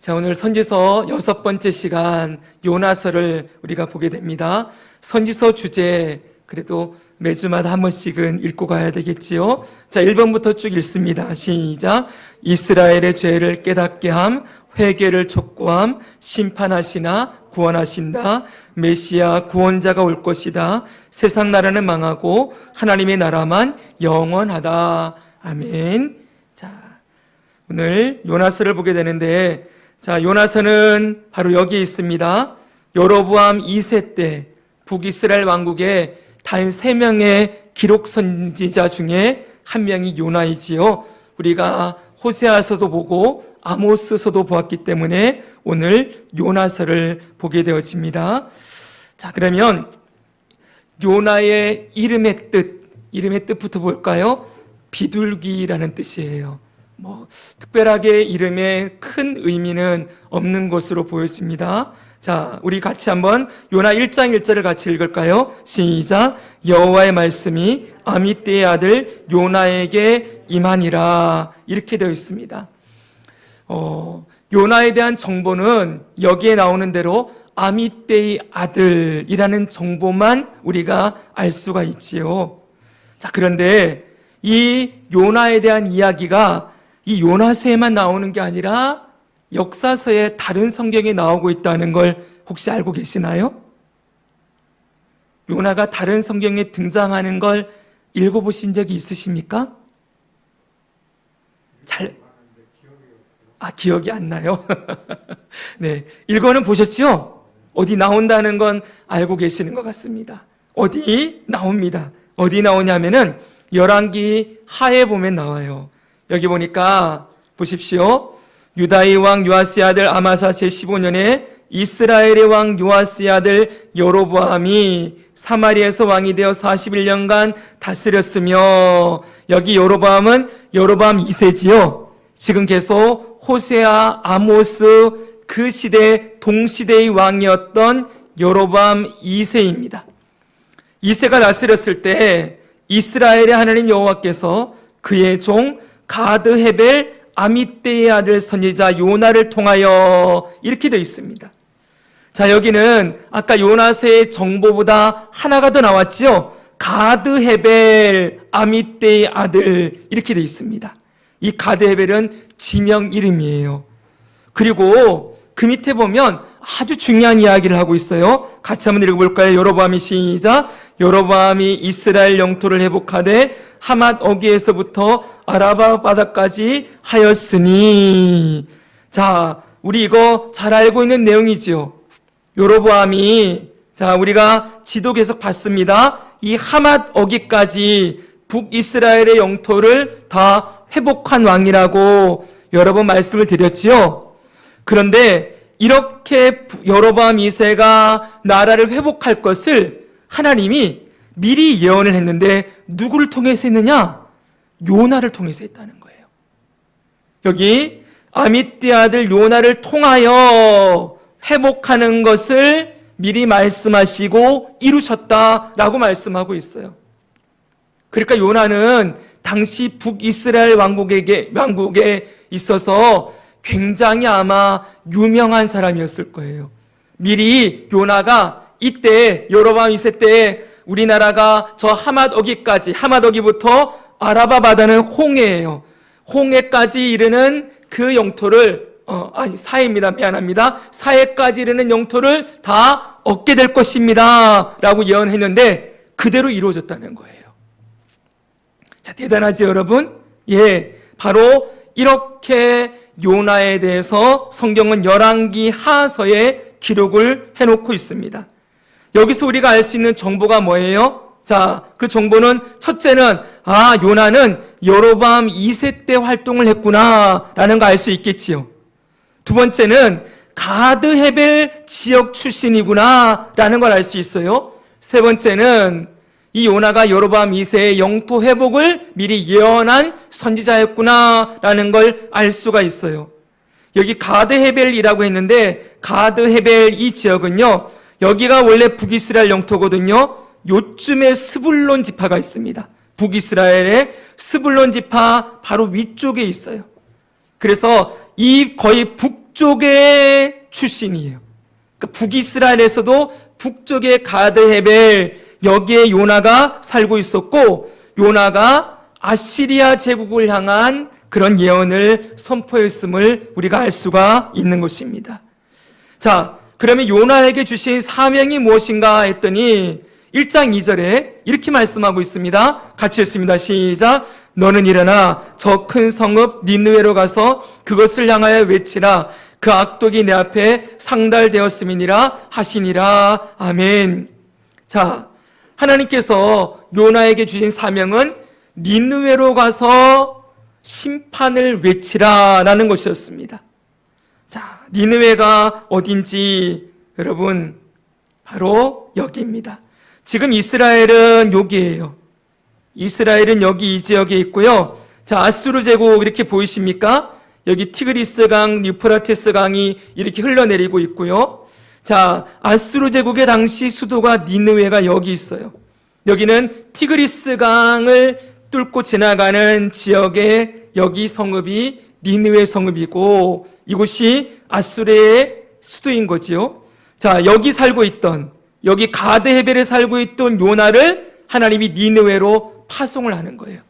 자, 오늘 선지서 6번째 시간 요나서를 우리가 보게 됩니다. 선지서 주제 그래도 매주마다 한 번씩은 읽고 가야 되겠지요. 자, 1번부터 쭉 읽습니다. 시작. 이스라엘의 죄를 깨닫게 함, 회개를 촉구함, 심판하시나 구원하신다. 메시아 구원자가 올 것이다. 세상 나라는 망하고 하나님의 나라만 영원하다. 아멘. 자, 오늘 요나서를 보게 되는데, 자, 요나서는 바로 여기에 있습니다. 여로보암 2세 때 북이스라엘 왕국에 단 3명의 기록 선지자 중에 한 명이 요나이지요. 우리가 호세아서도 보고 아모스서도 보았기 때문에 오늘 요나서를 보게 되어집니다. 자, 그러면 요나의 이름의 뜻부터 볼까요? 비둘기라는 뜻이에요. 특별하게 이름에 큰 의미는 없는 것으로 보여집니다. 자, 우리 같이 한번 요나 1장 1절을 같이 읽을까요? 시작. 여호와의 말씀이 아미떼의 아들 요나에게 임하니라. 이렇게 되어 있습니다. 요나에 대한 정보는 여기에 나오는 대로 아미떼의 아들이라는 정보만 우리가 알 수가 있지요. 자, 그런데 이 요나에 대한 이야기가 이 요나서에만 나오는 게 아니라 역사서의 다른 성경에 나오고 있다는 걸 혹시 알고 계시나요? 요나가 다른 성경에 등장하는 걸 읽어보신 적이 있으십니까? 기억이 안 나요? 네. 읽어는 보셨죠? 어디 나온다는 건 알고 계시는 것 같습니다. 어디 나옵니다. 어디 나오냐면은 열왕기 하에 보면 나와요. 여기 보니까 보십시오. 유다의 왕 요아스의 아들 아마사 제15년에 이스라엘의 왕 요아스의 아들 여로보암이 사마리아에서 왕이 되어 41년간 다스렸으며, 여기 여로보암은 여로보암 2세지요. 지금 계속 호세아, 아모스 그 시대 동시대의 왕이었던 여로보암 2세입니다. 2세가 다스렸을 때 이스라엘의 하나님 여호와께서 그의 종 가드 헤벨 아미떼의 아들 선지자 요나를 통하여 이렇게 되어 있습니다. 자, 여기는 아까 요나서의 정보보다 하나가 더 나왔지요. 가드 헤벨 아미떼의 아들 이렇게 되어 있습니다. 이 가드 헤벨은 지명 이름이에요. 그리고 그 밑에 보면 아주 중요한 이야기를 하고 있어요. 같이 한번 읽어볼까요? 여로보암이 시작. 여로보암이 이스라엘 영토를 회복하되 하맛 어기에서부터 아라바 바다까지 하였으니. 자, 우리 이거 잘 알고 있는 내용이지요. 여로보암이, 자, 우리가 지도 계속 봤습니다. 이 하맛 어기까지 북이스라엘의 영토를 다 회복한 왕이라고 여러 번 말씀을 드렸지요. 그런데 이렇게 여로보암 2세가 나라를 회복할 것을 하나님이 미리 예언을 했는데 누구를 통해서 했느냐? 요나를 통해서 했다는 거예요. 여기 아미떼 아들 요나를 통하여 회복하는 것을 미리 말씀하시고 이루셨다라고 말씀하고 있어요. 그러니까 요나는 당시 북이스라엘 왕국에 있어서 굉장히 아마 유명한 사람이었을 거예요. 미리 요나가 이때 여로보암 2세 때 우리나라가 저 하맛 어기부터 아라바 바다는 홍해예요. 홍해까지 이르는 그 영토를 사해입니다. 미안합니다. 사해까지 이르는 영토를 다 얻게 될 것입니다. 라고 예언했는데 그대로 이루어졌다는 거예요. 자, 대단하죠, 여러분? 예, 바로 이렇게 요나에 대해서 성경은 열왕기 하서에 기록을 해놓고 있습니다. 여기서 우리가 알 수 있는 정보가 뭐예요? 자, 그 정보는 첫째는 요나는 여로보암 2세 때 활동을 했구나 라는 거 알 수 있겠지요. 두 번째는 가드 헤벨 지역 출신이구나 라는 걸 알 수 있어요. 세 번째는 이 요나가 여로보암 2세의 영토 회복을 미리 예언한 선지자였구나 라는 걸 알 수가 있어요. 여기 가드 헤벨이라고 했는데 가드 헤벨 이 지역은요, 여기가 원래 북이스라엘 영토거든요. 요쯤에 스불론 지파가 있습니다. 북이스라엘의 스불론 지파 바로 위쪽에 있어요. 그래서 이 거의 북쪽의 출신이에요. 그러니까 북이스라엘에서도 북쪽의 가드헤벨, 여기에 요나가 살고 있었고, 요나가 아시리아 제국을 향한 그런 예언을 선포했음을 우리가 알 수가 있는 것입니다. 자, 그러면 요나에게 주신 사명이 무엇인가 했더니 1장 2절에 이렇게 말씀하고 있습니다. 같이 읽습니다. 시작. 너는 일어나 저 큰 성읍 니느웨로 가서 그것을 향하여 외치라. 그 악독이 내 앞에 상달되었음이니라 하시니라. 아멘. 자, 하나님께서 요나에게 주신 사명은 니느웨로 가서 심판을 외치라라는 것이었습니다. 자, 니느웨가 어딘지 여러분 바로 여기입니다. 지금 이스라엘은 여기예요. 이스라엘은 여기 이 지역에 있고요. 자, 아수르 제국 이렇게 보이십니까? 여기 티그리스 강, 유프라테스 강이 이렇게 흘러내리고 있고요. 자, 아수르 제국의 당시 수도가 니느웨가 여기 있어요. 여기는 티그리스 강을 뚫고 지나가는 지역에 여기 성읍이 니느웨 성읍이고 이곳이 아수르의 수도인 거지요. 자, 여기 살고 있던, 여기 가드헤벨에 살고 있던 요나를 하나님이 니느웨로 파송을 하는 거예요.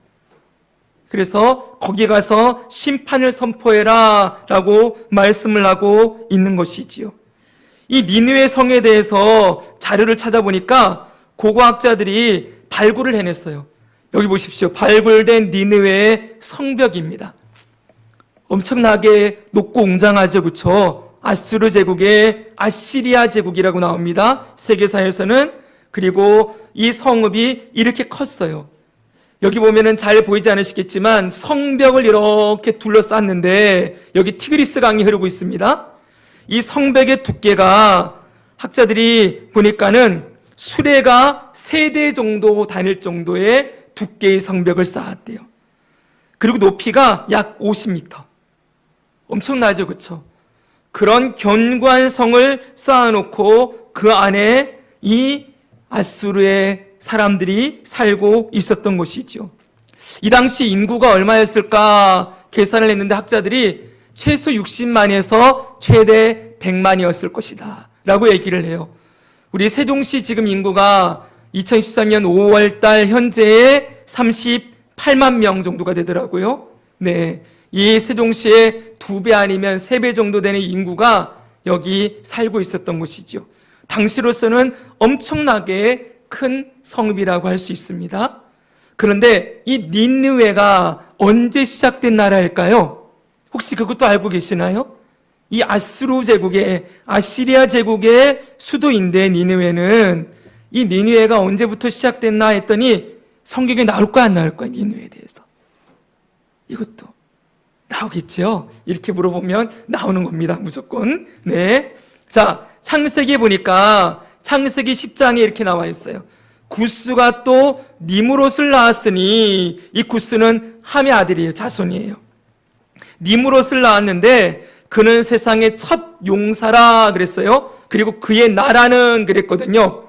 그래서 거기 가서 심판을 선포해라 라고 말씀을 하고 있는 것이지요. 이 니느웨 성에 대해서 자료를 찾아보니까 고고학자들이 발굴을 해냈어요. 여기 보십시오. 발굴된 니느웨의 성벽입니다. 엄청나게 높고 웅장하죠, 그렇죠? 아수르 제국의 아시리아 제국이라고 나옵니다. 세계사에서는. 그리고 이 성읍이 이렇게 컸어요. 여기 보면은 잘 보이지 않으시겠지만 성벽을 이렇게 둘러쌌는데 여기 티그리스 강이 흐르고 있습니다. 이 성벽의 두께가 학자들이 보니까는 수레가 3대 정도 다닐 정도의 두께의 성벽을 쌓았대요. 그리고 높이가 약 50m. 엄청나죠, 그렇죠? 그런 견고한 성을 쌓아놓고 그 안에 이 아수르의 사람들이 살고 있었던 것이죠. 이 당시 인구가 얼마였을까 계산을 했는데 학자들이 최소 60만에서 최대 100만이었을 것이다 라고 얘기를 해요. 우리 세종시 지금 인구가 2013년 5월 달 현재의 38만 명 정도가 되더라고요. 네, 이 세종시의 2배 아니면 3배 정도 되는 인구가 여기 살고 있었던 것이죠. 당시로서는 엄청나게 큰 성읍이라고 할 수 있습니다. 그런데 이 니느웨가 언제 시작된 나라일까요? 혹시 그것도 알고 계시나요? 이 아수르 제국의, 아시리아 제국의 수도인데 니느웨는 이 니느웨가 언제부터 시작됐나 했더니 성경에 나올 거야 안 나올 거야? 니느웨에 대해서 이것도 나오겠죠. 이렇게 물어보면 나오는 겁니다, 무조건. 네, 자, 창세기에 보니까 창세기 10장에 이렇게 나와 있어요. 구스가 또 니므롯을 낳았으니, 이 구스는 함의 아들이에요. 자손이에요. 니므롯을 낳았는데 그는 세상의 첫 용사라 그랬어요. 그리고 그의 나라는 그랬거든요.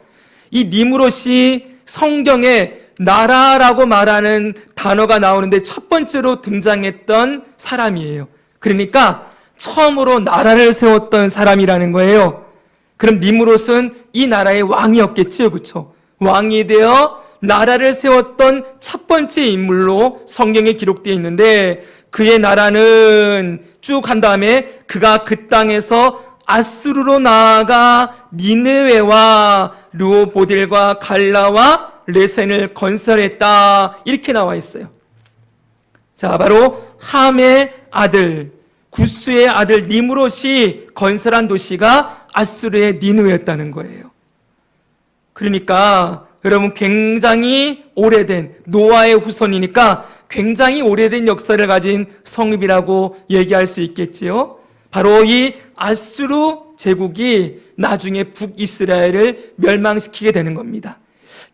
이 니므롯이 성경에 나라라고 말하는 단어가 나오는데 첫 번째로 등장했던 사람이에요. 그러니까 처음으로 나라를 세웠던 사람이라는 거예요. 그럼 니므롯은 이 나라의 왕이었겠죠, 그렇죠? 왕이 되어 나라를 세웠던 첫 번째 인물로 성경에 기록되어 있는데 그의 나라는 쭉 한 다음에 그가 그 땅에서 아수르로 나아가 니느웨와 르호보딜과 갈라와 레센을 건설했다 이렇게 나와 있어요. 자, 바로 함의 아들 구스의 아들 니므롯이 건설한 도시가 아수르의 니느웨였다는 거예요. 그러니까 여러분 굉장히 오래된 노아의 후손이니까 굉장히 오래된 역사를 가진 성읍이라고 얘기할 수 있겠지요. 바로 이 아수르 제국이 나중에 북이스라엘을 멸망시키게 되는 겁니다.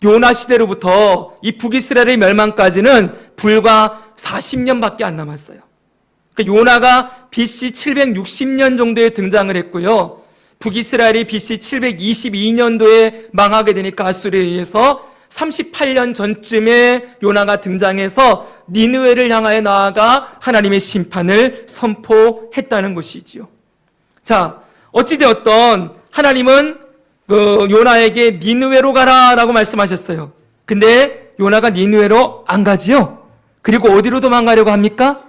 요나 시대로부터 이 북이스라엘의 멸망까지는 불과 40년밖에 안 남았어요. 그러니까 요나가 BC 760년 정도에 등장을 했고요. 북이스라엘이 BC 722년도에 망하게 되니까 아수르에 의해서 38년 전쯤에 요나가 등장해서 니느웨를 향하여 나아가 하나님의 심판을 선포했다는 것이지요. 자, 어찌되었던 하나님은 그 요나에게 니느웨로 가라라고 말씀하셨어요. 근데 요나가 니느웨로 안 가지요. 그리고 어디로 도망가려고 합니까?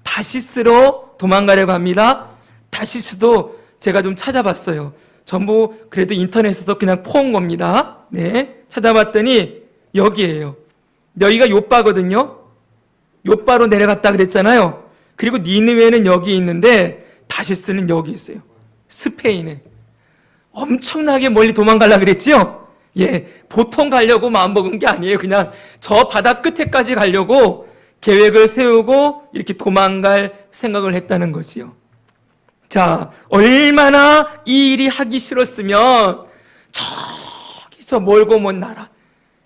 다시스로 도망가려고 합니다. 다시스도 제가 좀 찾아봤어요. 전부 그래도 인터넷에서 그냥 퍼온 겁니다. 네, 찾아봤더니 여기에요. 여기가 요빠거든요. 요빠로 내려갔다 그랬잖아요. 그리고 니느웨는 여기 있는데 다시스는 여기 있어요. 스페인에. 엄청나게 멀리 도망가려고 그랬지요? 예, 보통 가려고 마음먹은 게 아니에요. 그냥 저 바다 끝에까지 가려고 계획을 세우고 이렇게 도망갈 생각을 했다는 거지요. 자, 얼마나 이 일이 하기 싫었으면 저기 저 멀고 먼 나라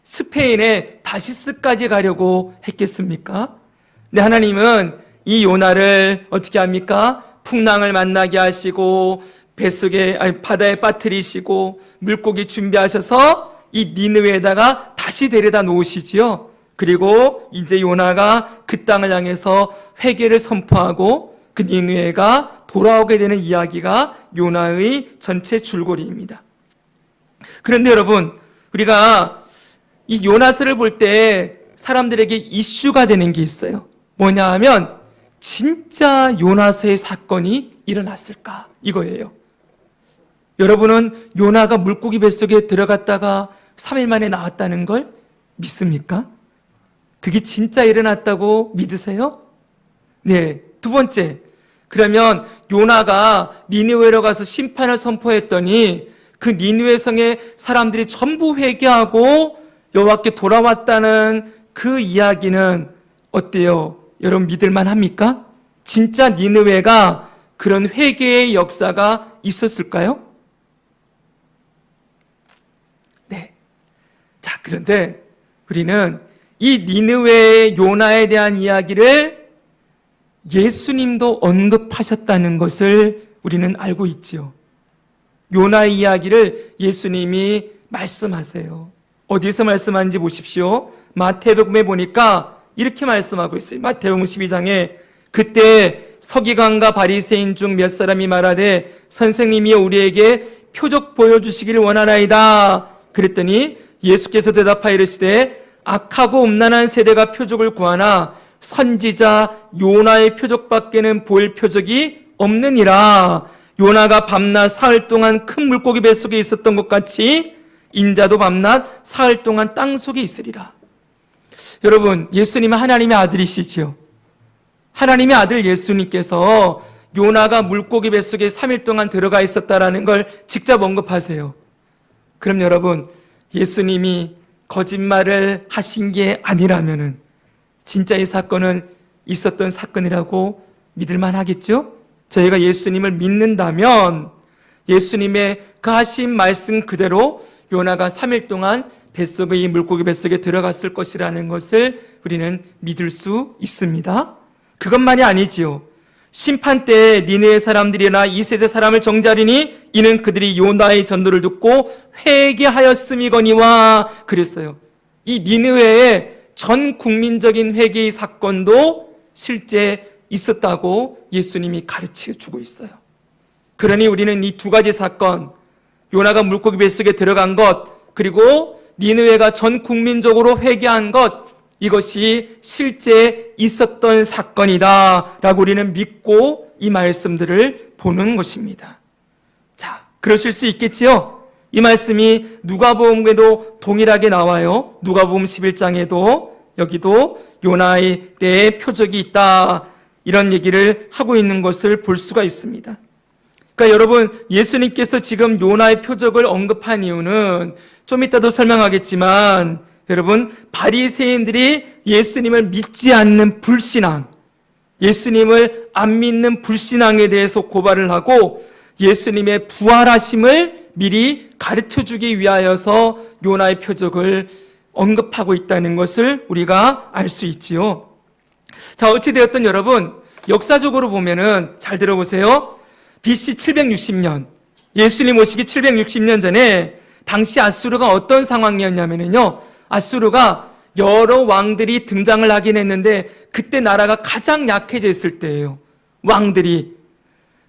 스페인에 다시스까지 가려고 했겠습니까? 근데 하나님은 이 요나를 어떻게 합니까? 풍랑을 만나게 하시고 뱃속에 바다에 빠뜨리시고 물고기 준비하셔서 이 니느웨에다가 다시 데려다 놓으시지요. 그리고 이제 요나가 그 땅을 향해서 회개를 선포하고 그 니느웨가 돌아오게 되는 이야기가 요나의 전체 줄거리입니다. 그런데 여러분, 우리가 이 요나서를 볼 때 사람들에게 이슈가 되는 게 있어요. 뭐냐 하면 진짜 요나서의 사건이 일어났을까? 이거예요. 여러분은 요나가 물고기 뱃속에 들어갔다가 3일 만에 나왔다는 걸 믿습니까? 그게 진짜 일어났다고 믿으세요? 네. 두 번째, 그러면 요나가 니느웨로 가서 심판을 선포했더니 그 니느웨 성의 사람들이 전부 회개하고 여호와께 돌아왔다는 그 이야기는 어때요? 여러분 믿을만 합니까? 진짜 니느웨가 그런 회개의 역사가 있었을까요? 네. 자, 그런데 우리는 이 니느웨의 요나에 대한 이야기를 예수님도 언급하셨다는 것을 우리는 알고 있지요. 요나의 이야기를 예수님이 말씀하세요. 어디서 말씀하는지 보십시오. 마태복음에 보니까 이렇게 말씀하고 있어요. 마태복음 12장에 그때 서기관과 바리새인 중 몇 사람이 말하되 선생님이여 우리에게 표적 보여주시기를 원하나이다. 그랬더니 예수께서 대답하여 이르시되 악하고 음란한 세대가 표적을 구하나 선지자 요나의 표적밖에는 볼 표적이 없느니라. 요나가 밤낮 사흘 동안 큰 물고기 뱃속에 있었던 것 같이 인자도 밤낮 사흘 동안 땅 속에 있으리라. 여러분, 예수님은 하나님의 아들이시지요. 하나님의 아들 예수님께서 요나가 물고기 뱃속에 3일 동안 들어가 있었다라는 걸 직접 언급하세요. 그럼 여러분, 예수님이 거짓말을 하신 게 아니라면은 진짜 이 사건은 있었던 사건이라고 믿을만 하겠죠? 저희가 예수님을 믿는다면 예수님의 그 하신 말씀 그대로 요나가 3일 동안 뱃속에 이 물고기 뱃속에 들어갔을 것이라는 것을 우리는 믿을 수 있습니다. 그것만이 아니지요. 심판 때 니느웨 사람들이나 이 세대 사람을 정죄하리니 이는 그들이 요나의 전도를 듣고 회개하였음이거니와 그랬어요. 이 니느웨의 전 국민적인 회개의 사건도 실제 있었다고 예수님이 가르쳐 주고 있어요. 그러니 우리는 이 두 가지 사건, 요나가 물고기 뱃속에 들어간 것, 그리고 니느웨가 전 국민적으로 회개한 것, 이것이 실제 있었던 사건이다 라고 우리는 믿고 이 말씀들을 보는 것입니다. 자, 그러실 수 있겠지요? 이 말씀이 누가복음에도 동일하게 나와요. 누가복음 11장에도 여기도 요나의 때의 표적이 있다, 이런 얘기를 하고 있는 것을 볼 수가 있습니다. 그러니까 여러분, 예수님께서 지금 요나의 표적을 언급한 이유는 좀 이따도 설명하겠지만 여러분, 바리새인들이 예수님을 믿지 않는 불신앙, 예수님을 안 믿는 불신앙에 대해서 고발을 하고 예수님의 부활하심을 미리 가르쳐주기 위하여서 요나의 표적을 언급하고 있다는 것을 우리가 알 수 있지요. 자, 어찌되었든 여러분, 역사적으로 보면은 잘 들어보세요. BC 760년, 예수님 오시기 760년 전에 당시 아수르가 어떤 상황이었냐면요, 아수르가 여러 왕들이 등장을 하긴 했는데 그때 나라가 가장 약해져 있을 때예요. 왕들이.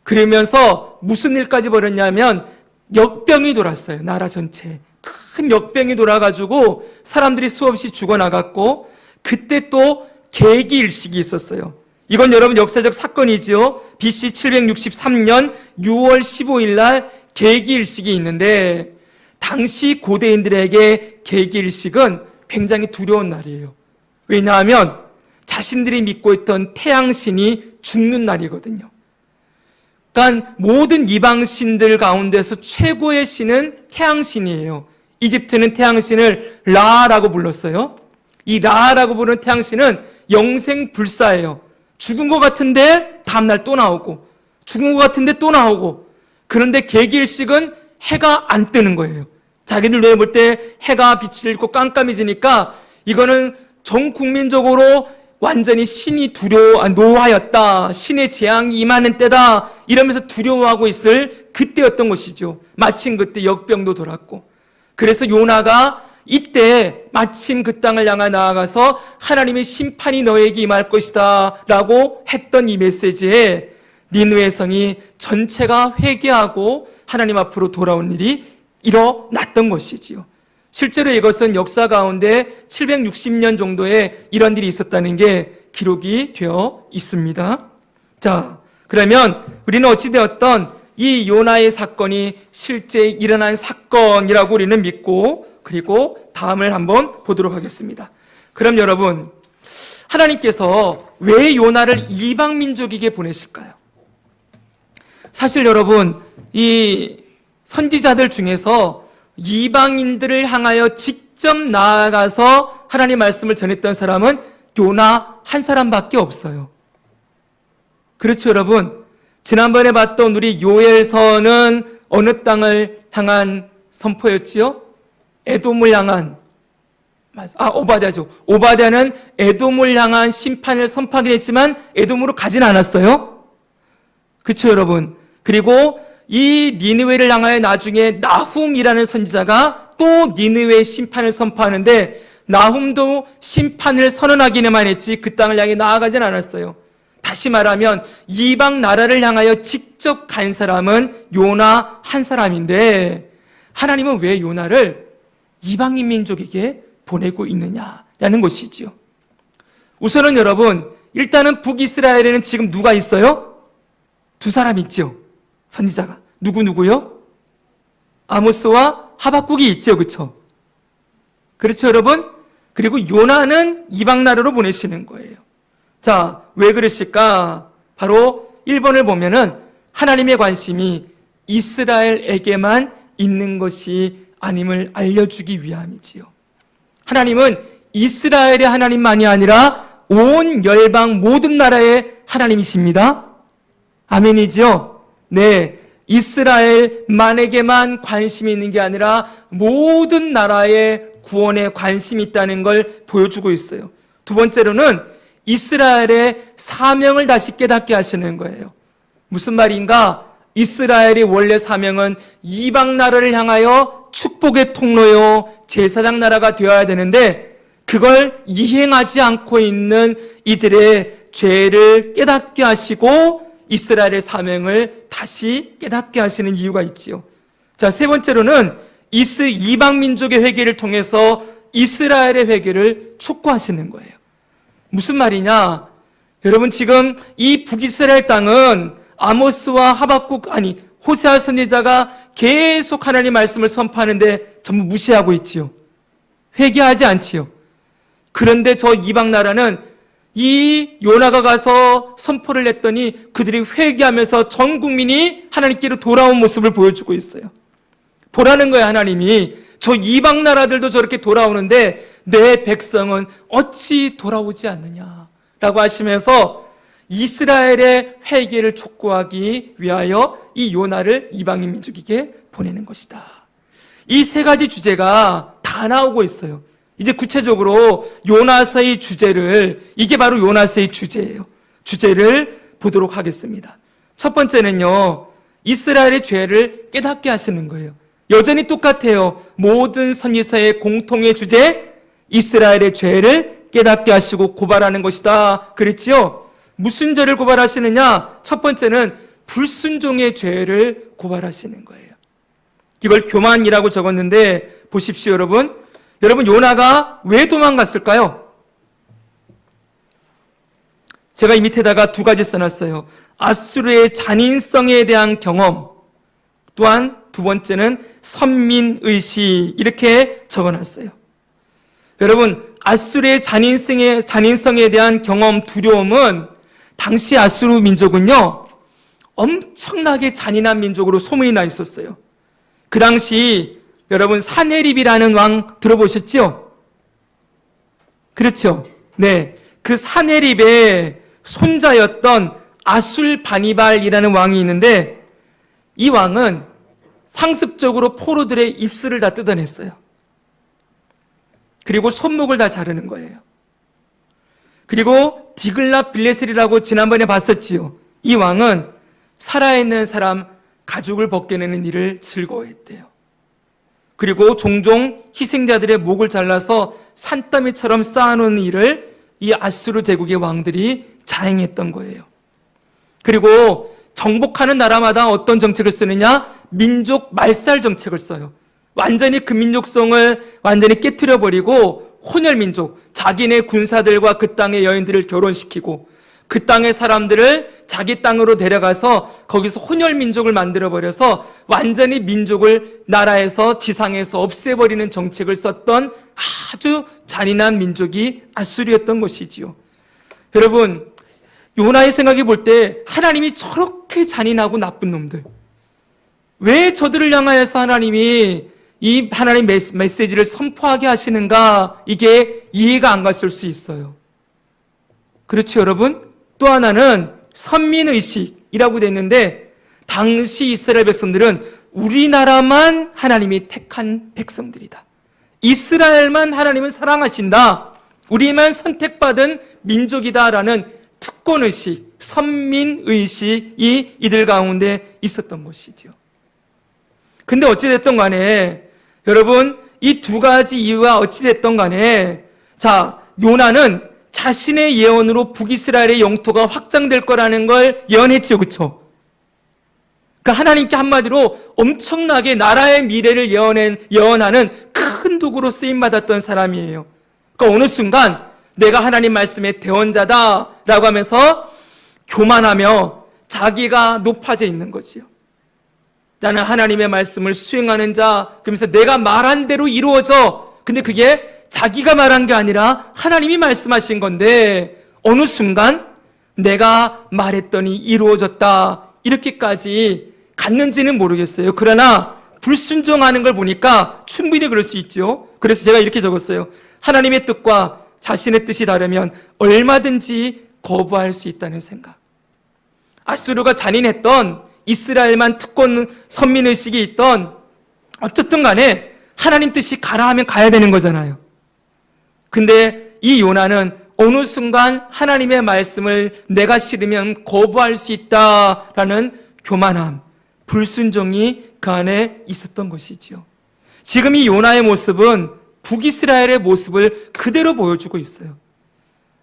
그러면서 무슨 일까지 벌였냐면 역병이 돌았어요. 나라 전체에. 큰 역병이 돌아가지고 사람들이 수없이 죽어나갔고, 그때 또 계기일식이 있었어요. 이건 여러분 역사적 사건이지요. BC 763년 6월 15일 날 계기일식이 있는데, 당시 고대인들에게 계기일식은 굉장히 두려운 날이에요. 왜냐하면 자신들이 믿고 있던 태양신이 죽는 날이거든요. 그러니까 모든 이방신들 가운데서 최고의 신은 태양신이에요. 이집트는 태양신을 라라고 불렀어요. 이 라라고 부르는 태양신은 영생불사예요. 죽은 것 같은데 다음날 또 나오고, 죽은 것 같은데 또 나오고. 그런데 계기일식은 해가 안 뜨는 거예요. 자기들 눈에 볼 때 해가 빛을 잃고 깜깜해지니까 이거는 전 국민적으로 완전히 신이 노하였다, 신의 재앙이 임하는 때다, 이러면서 두려워하고 있을 그때였던 것이죠. 마침 그때 역병도 돌았고, 그래서 요나가 이때 마침 그 땅을 향해 나아가서 하나님의 심판이 너에게 임할 것이다 라고 했던 이 메시지에 니느웨 성이 전체가 회개하고 하나님 앞으로 돌아온 일이 일어났던 것이지요. 실제로 이것은 역사 가운데 760년 정도에 이런 일이 있었다는 게 기록이 되어 있습니다. 자, 그러면 우리는 어찌되었던 이 요나의 사건이 실제 일어난 사건이라고 우리는 믿고, 그리고 다음을 한번 보도록 하겠습니다. 그럼 여러분, 하나님께서 왜 요나를 이방 민족에게 보내실까요? 사실 여러분, 이 선지자들 중에서 이방인들을 향하여 직접 나아가서 하나님 말씀을 전했던 사람은 요나 한 사람밖에 없어요. 그렇죠, 여러분? 지난번에 봤던 우리 요엘서는 어느 땅을 향한 선포였지요? 에돔을 향한, 오바댜죠. 오바댜는 에돔을 향한 심판을 선포하긴 했지만 에돔으로 가진 않았어요. 그렇죠, 여러분? 그리고 이 니느웨를 향하여 나중에 나훔이라는 선지자가 또 니느웨의 심판을 선포하는데, 나훔도 심판을 선언하기는만 했지 그 땅을 향해 나아가진 않았어요. 다시 말하면 이방 나라를 향하여 직접 간 사람은 요나 한 사람인데, 하나님은 왜 요나를 이방인 민족에게 보내고 있느냐라는 것이지요. 우선은 여러분, 일단은 북이스라엘에는 지금 누가 있어요? 두 사람 있죠. 선지자가. 누구요? 아모스와 하박국이 있죠. 그렇죠? 그렇죠, 여러분? 그리고 요나는 이방 나라로 보내시는 거예요. 자, 왜 그러실까? 바로 1번을 보면은 하나님의 관심이 이스라엘에게만 있는 것이 아님을 알려주기 위함이지요. 하나님은 이스라엘의 하나님만이 아니라 온 열방 모든 나라의 하나님이십니다. 아멘이지요? 네, 이스라엘만에게만 관심이 있는 게 아니라 모든 나라의 구원에 관심이 있다는 걸 보여주고 있어요. 두 번째로는 이스라엘의 사명을 다시 깨닫게 하시는 거예요. 무슨 말인가? 이스라엘의 원래 사명은 이방 나라를 향하여 축복의 통로요, 제사장 나라가 되어야 되는데, 그걸 이행하지 않고 있는 이들의 죄를 깨닫게 하시고 이스라엘의 사명을 다시 깨닫게 하시는 이유가 있지요. 자, 세 번째로는 이방 민족의 회개를 통해서 이스라엘의 회개를 촉구하시는 거예요. 무슨 말이냐? 여러분, 지금 이 북이스라엘 땅은 아모스와 호세아 선지자가 계속 하나님 말씀을 선포하는데 전부 무시하고 있지요. 회개하지 않지요. 그런데 저 이방 나라는 이 요나가 가서 선포를 했더니 그들이 회개하면서 전 국민이 하나님께로 돌아온 모습을 보여주고 있어요. 보라는 거예요. 하나님이 저 이방 나라들도 저렇게 돌아오는데 내 백성은 어찌 돌아오지 않느냐라고 하시면서 이스라엘의 회개를 촉구하기 위하여 이 요나를 이방인 민족에게 보내는 것이다. 이 세 가지 주제가 다 나오고 있어요. 이제 구체적으로 요나서의 주제를, 이게 바로 요나서의 주제예요. 주제를 보도록 하겠습니다. 첫 번째는요, 이스라엘의 죄를 깨닫게 하시는 거예요. 여전히 똑같아요. 모든 선지서의 공통의 주제, 이스라엘의 죄를 깨닫게 하시고 고발하는 것이다. 그랬지요? 무슨 죄를 고발하시느냐? 첫 번째는 불순종의 죄를 고발하시는 거예요. 이걸 교만이라고 적었는데 보십시오, 여러분. 여러분, 요나가 왜 도망갔을까요? 제가 이 밑에다가 두 가지 써놨어요. 아수르의 잔인성에 대한 경험, 또한 두 번째는 선민의식, 이렇게 적어놨어요. 여러분, 아수르의 잔인성에 대한 경험, 두려움은 당시 아수르 민족은요, 엄청나게 잔인한 민족으로 소문이 나 있었어요. 그 당시 여러분 사네립이라는 왕 들어보셨죠? 그렇죠? 네, 그 사네립의 손자였던 아술바니발이라는 왕이 있는데 이 왕은 상습적으로 포로들의 입술을 다 뜯어냈어요. 그리고 손목을 다 자르는 거예요. 그리고 디글랏 빌레셀이라고 지난번에 봤었지요. 이 왕은 살아있는 사람 가죽을 벗겨내는 일을 즐거워했대요. 그리고 종종 희생자들의 목을 잘라서 산더미처럼 쌓아놓는 일을 이 아수르 제국의 왕들이 자행했던 거예요. 그리고 정복하는 나라마다 어떤 정책을 쓰느냐? 민족 말살 정책을 써요. 완전히 그 민족성을 완전히 깨트려버리고 혼혈민족, 자기네 군사들과 그 땅의 여인들을 결혼시키고 그 땅의 사람들을 자기 땅으로 데려가서 거기서 혼혈민족을 만들어버려서 완전히 민족을 나라에서 지상에서 없애버리는 정책을 썼던 아주 잔인한 민족이 아수르였던 것이지요. 여러분, 요나의 생각해 볼 때 하나님이 저렇게 잔인하고 나쁜 놈들, 왜 저들을 향하여서 하나님이 이 하나님 메시지를 선포하게 하시는가, 이게 이해가 안 갔을 수 있어요. 그렇죠, 여러분? 또 하나는 선민의식이라고 됐는데 당시 이스라엘 백성들은 우리나라만 하나님이 택한 백성들이다. 이스라엘만 하나님은 사랑하신다. 우리만 선택받은 민족이다라는 특권의식, 선민의식이 이들 가운데 있었던 것이죠. 근데 어찌됐든 간에 여러분, 이 두 가지 이유가 어찌됐든 간에 자, 요나는 자신의 예언으로 북이스라엘의 영토가 확장될 거라는 걸 예언했죠. 그렇죠? 그러니까 하나님께 한마디로 엄청나게 나라의 미래를 예언하는 큰 도구로 쓰임받았던 사람이에요. 그러니까 어느 순간 내가 하나님 말씀의 대언자다라고 하면서 교만하며 자기가 높아져 있는 거지요. 나는 하나님의 말씀을 수행하는 자, 그러면서 내가 말한 대로 이루어져. 근데 그게 자기가 말한 게 아니라 하나님이 말씀하신 건데 어느 순간 내가 말했더니 이루어졌다, 이렇게까지 갔는지는 모르겠어요. 그러나 불순종하는 걸 보니까 충분히 그럴 수 있죠. 그래서 제가 이렇게 적었어요. 하나님의 뜻과 자신의 뜻이 다르면 얼마든지 거부할 수 있다는 생각. 아수르가 잔인했던 이스라엘만 특권 선민의식이 있던 어쨌든 간에 하나님 뜻이 가라 하면 가야 되는 거잖아요. 근데 이 요나는 어느 순간 하나님의 말씀을 내가 싫으면 거부할 수 있다라는 교만함, 불순종이 그 안에 있었던 것이지요. 지금 이 요나의 모습은 북이스라엘의 모습을 그대로 보여주고 있어요.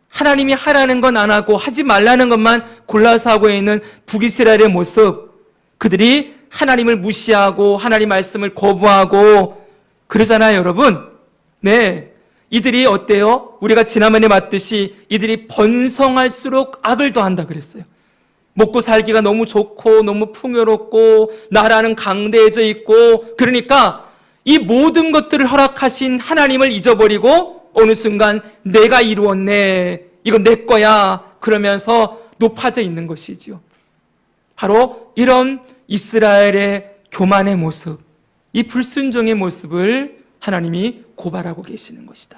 하나님이 하라는 건 안 하고 하지 말라는 것만 골라서 하고 있는 북이스라엘의 모습, 그들이 하나님을 무시하고 하나님 말씀을 거부하고 그러잖아요, 여러분. 네, 이들이 어때요? 우리가 지난번에 봤듯이 이들이 번성할수록 악을 더한다 그랬어요. 먹고 살기가 너무 좋고 너무 풍요롭고 나라는 강대해져 있고, 그러니까 이 모든 것들을 허락하신 하나님을 잊어버리고 어느 순간 내가 이루었네, 이건 내 거야, 그러면서 높아져 있는 것이지요. 바로 이런 이스라엘의 교만의 모습, 이 불순종의 모습을 하나님이 고발하고 계시는 것이다.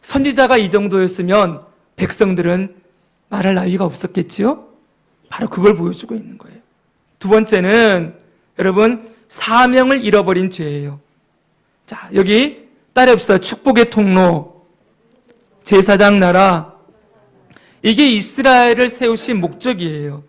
선지자가 이 정도였으면 백성들은 말할 나위가 없었겠지요? 바로 그걸 보여주고 있는 거예요. 두 번째는 여러분, 사명을 잃어버린 죄예요. 자, 여기 따라해봅시다. 축복의 통로, 제사장 나라, 이게 이스라엘을 세우신 목적이에요.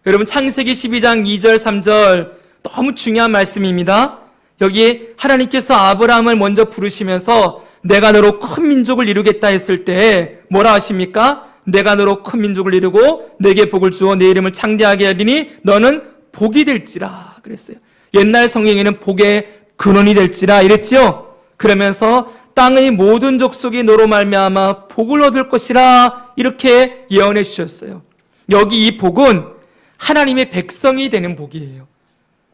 여러분, 창세기 12장 2절 3절 너무 중요한 말씀입니다. 여기 하나님께서 아브라함을 먼저 부르시면서 내가 너로 큰 민족을 이루겠다 했을 때 뭐라 하십니까? 내가 너로 큰 민족을 이루고 내게 복을 주어 내 이름을 창대하게 하리니 너는 복이 될지라 그랬어요. 옛날 성경에는 복의 근원이 될지라 이랬죠. 그러면서 땅의 모든 족속이 너로 말미암아 복을 얻을 것이라 이렇게 예언해 주셨어요. 여기 이 복은 하나님의 백성이 되는 복이에요.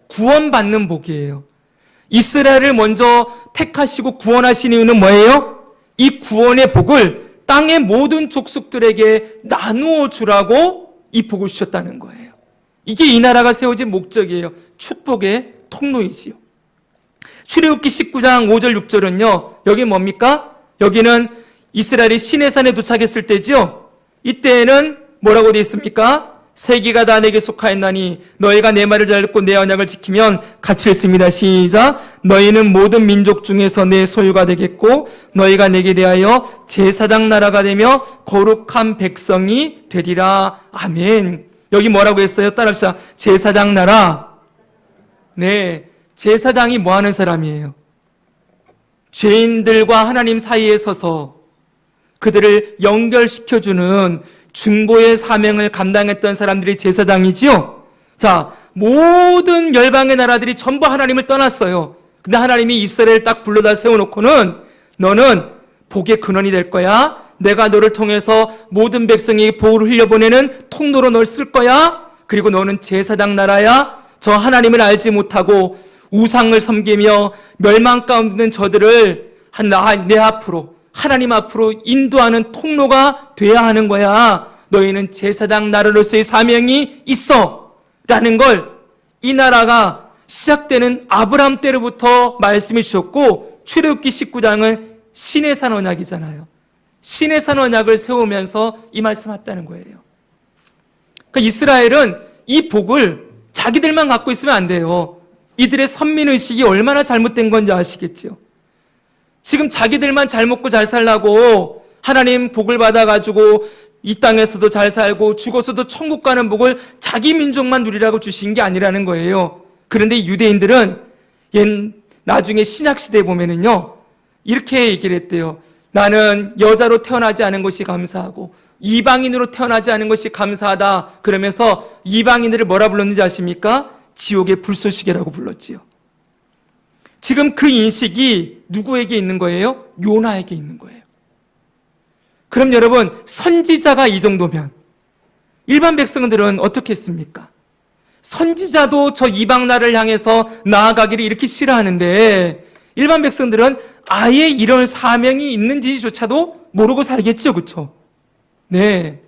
구원받는 복이에요. 이스라엘을 먼저 택하시고 구원하신 이유는 뭐예요? 이 구원의 복을 땅의 모든 족속들에게 나누어 주라고 이 복을 주셨다는 거예요. 이게 이 나라가 세워진 목적이에요. 축복의 통로이지요. 출애굽기 19장 5절 6절은요. 여기 뭡니까? 여기는 이스라엘이 시내산에 도착했을 때지요. 이때에는 뭐라고 되어 있습니까? 세계가 다 내게 속하였나니 너희가 내 말을 잘 듣고 내 언약을 지키면 같이 읽습니다. 시작. 너희는 모든 민족 중에서 내 소유가 되겠고 너희가 내게 대하여 제사장 나라가 되며 거룩한 백성이 되리라. 아멘. 여기 뭐라고 했어요? 따라합시다. 제사장 나라. 네, 제사장이 뭐 하는 사람이에요? 죄인들과 하나님 사이에 서서 그들을 연결시켜주는 중보의 사명을 감당했던 사람들이 제사장이지요. 자, 모든 열방의 나라들이 전부 하나님을 떠났어요. 근데 하나님이 이스라엘을 딱 불러다 세워놓고는 너는 복의 근원이 될 거야. 내가 너를 통해서 모든 백성에게 복을 흘려보내는 통로로 널 쓸 거야. 그리고 너는 제사장 나라야. 저 하나님을 알지 못하고 우상을 섬기며 멸망 가운데 있는 저들을 내 앞으로 하나님 앞으로 인도하는 통로가 돼야 하는 거야. 너희는 제사장 나라로서의 사명이 있어 라는 걸 이 나라가 시작되는 아브라함 때로부터 말씀해 주셨고 출애굽기 19장은 시내산 언약이잖아요. 시내산 언약을 세우면서 이 말씀했다는 거예요. 그러니까 이스라엘은 이 복을 자기들만 갖고 있으면 안 돼요. 이들의 선민의식이 얼마나 잘못된 건지 아시겠죠? 지금 자기들만 잘 먹고 잘 살라고 하나님 복을 받아가지고 이 땅에서도 잘 살고 죽어서도 천국 가는 복을 자기 민족만 누리라고 주신 게 아니라는 거예요. 그런데 유대인들은 나중에 신약시대에 보면은요, 이렇게 얘기를 했대요. 나는 여자로 태어나지 않은 것이 감사하고 이방인으로 태어나지 않은 것이 감사하다. 그러면서 이방인들을 뭐라 불렀는지 아십니까? 지옥의 불쏘시개라고 불렀지요. 지금 그 인식이 누구에게 있는 거예요? 요나에게 있는 거예요. 그럼 여러분, 선지자가 이 정도면 일반 백성들은 어떻게 했습니까? 선지자도 저 이방 나라를 향해서 나아가기를 이렇게 싫어하는데 일반 백성들은 아예 이런 사명이 있는지조차도 모르고 살겠죠. 그렇죠? 네.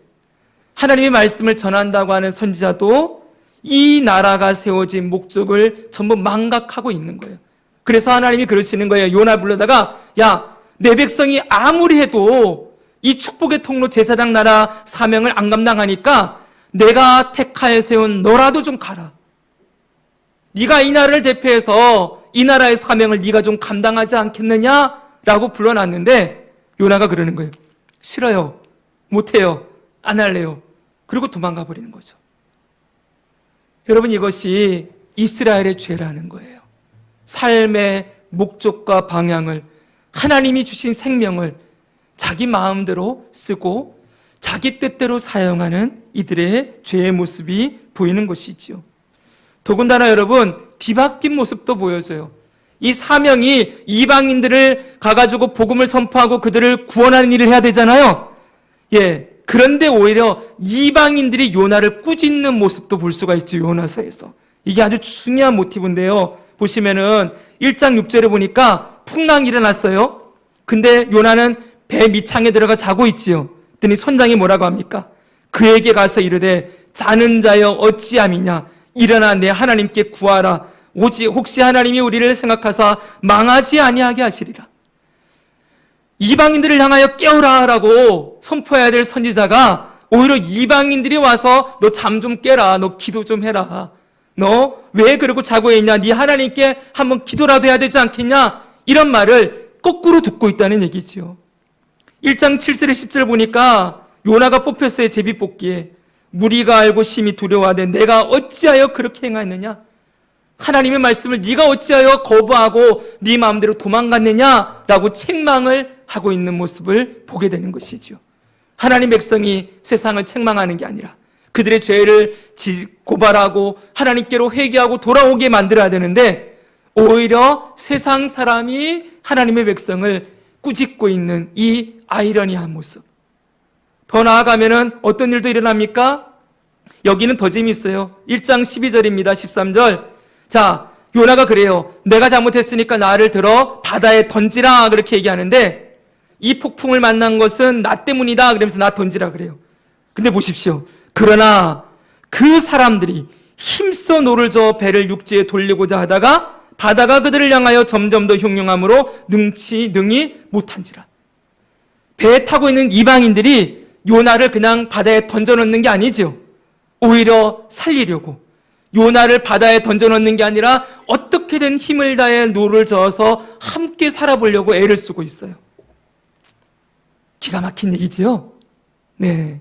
하나님의 말씀을 전한다고 하는 선지자도 이 나라가 세워진 목적을 전부 망각하고 있는 거예요. 그래서 하나님이 그러시는 거예요. 요나 불러다가 야, 내 백성이 아무리 해도 이 축복의 통로 제사장 나라 사명을 안 감당하니까 내가 택하여 세운 너라도 좀 가라. 네가 이 나라를 대표해서 이 나라의 사명을 네가 좀 감당하지 않겠느냐라고 불러놨는데 요나가 그러는 거예요. 싫어요. 못해요. 안 할래요. 그리고 도망가 버리는 거죠. 여러분, 이것이 이스라엘의 죄라는 거예요. 삶의 목적과 방향을, 하나님이 주신 생명을 자기 마음대로 쓰고 자기 뜻대로 사용하는 이들의 죄의 모습이 보이는 것이지요. 더군다나 여러분, 뒤바뀐 모습도 보여져요. 이 사명이 이방인들을 가가지고 복음을 선포하고 그들을 구원하는 일을 해야 되잖아요. 예. 그런데 오히려 이방인들이 요나를 꾸짖는 모습도 볼 수가 있죠. 요나서에서. 이게 아주 중요한 모티브인데요. 보시면은 1장 6절에 보니까 풍랑이 일어났어요. 근데 요나는 배 밑창에 들어가 자고 있지요. 그랬더니 선장이 뭐라고 합니까? 그에게 가서 이르되 자는 자여 어찌함이냐. 일어나 내 하나님께 구하라. 오직 혹시 하나님이 우리를 생각하사 망하지 아니하게 하시리라. 이방인들을 향하여 깨우라라고 선포해야 될 선지자가 오히려 이방인들이 와서 너 잠 좀 깨라. 너 기도 좀 해라. 너 왜 그러고 자고 있냐? 네 하나님께 한번 기도라도 해야 되지 않겠냐? 이런 말을 거꾸로 듣고 있다는 얘기지요. 1장 7절에 10절 보니까 요나가 뽑혔어요. 제비뽑기에. 무리가 알고 심히 두려워하되 내가 어찌하여 그렇게 행하였느냐? 하나님의 말씀을 네가 어찌하여 거부하고 네 마음대로 도망갔느냐라고 책망을 하고 있는 모습을 보게 되는 것이죠. 하나님 백성이 세상을 책망하는 게 아니라 그들의 죄를 고발하고 하나님께로 회개하고 돌아오게 만들어야 되는데 오히려 세상 사람이 하나님의 백성을 꾸짖고 있는 이 아이러니한 모습. 더 나아가면은 어떤 일도 일어납니까? 여기는 더 재미있어요. 1장 12절입니다. 13절. 자, 요나가 그래요. 내가 잘못했으니까 나를 들어 바다에 던지라 그렇게 얘기하는데 이 폭풍을 만난 것은 나 때문이다 그러면서 나 던지라 그래요. 근데 보십시오. 그러나 그 사람들이 힘써 노를 저어 배를 육지에 돌리고자 하다가 바다가 그들을 향하여 점점 더 흉흉함으로 능히 못한지라. 배에 타고 있는 이방인들이 요나를 그냥 바다에 던져놓는 게 아니죠. 오히려 살리려고 요나를 바다에 던져놓는 게 아니라 어떻게든 힘을 다해 노를 저어서 함께 살아보려고 애를 쓰고 있어요. 기가 막힌 얘기지요? 네.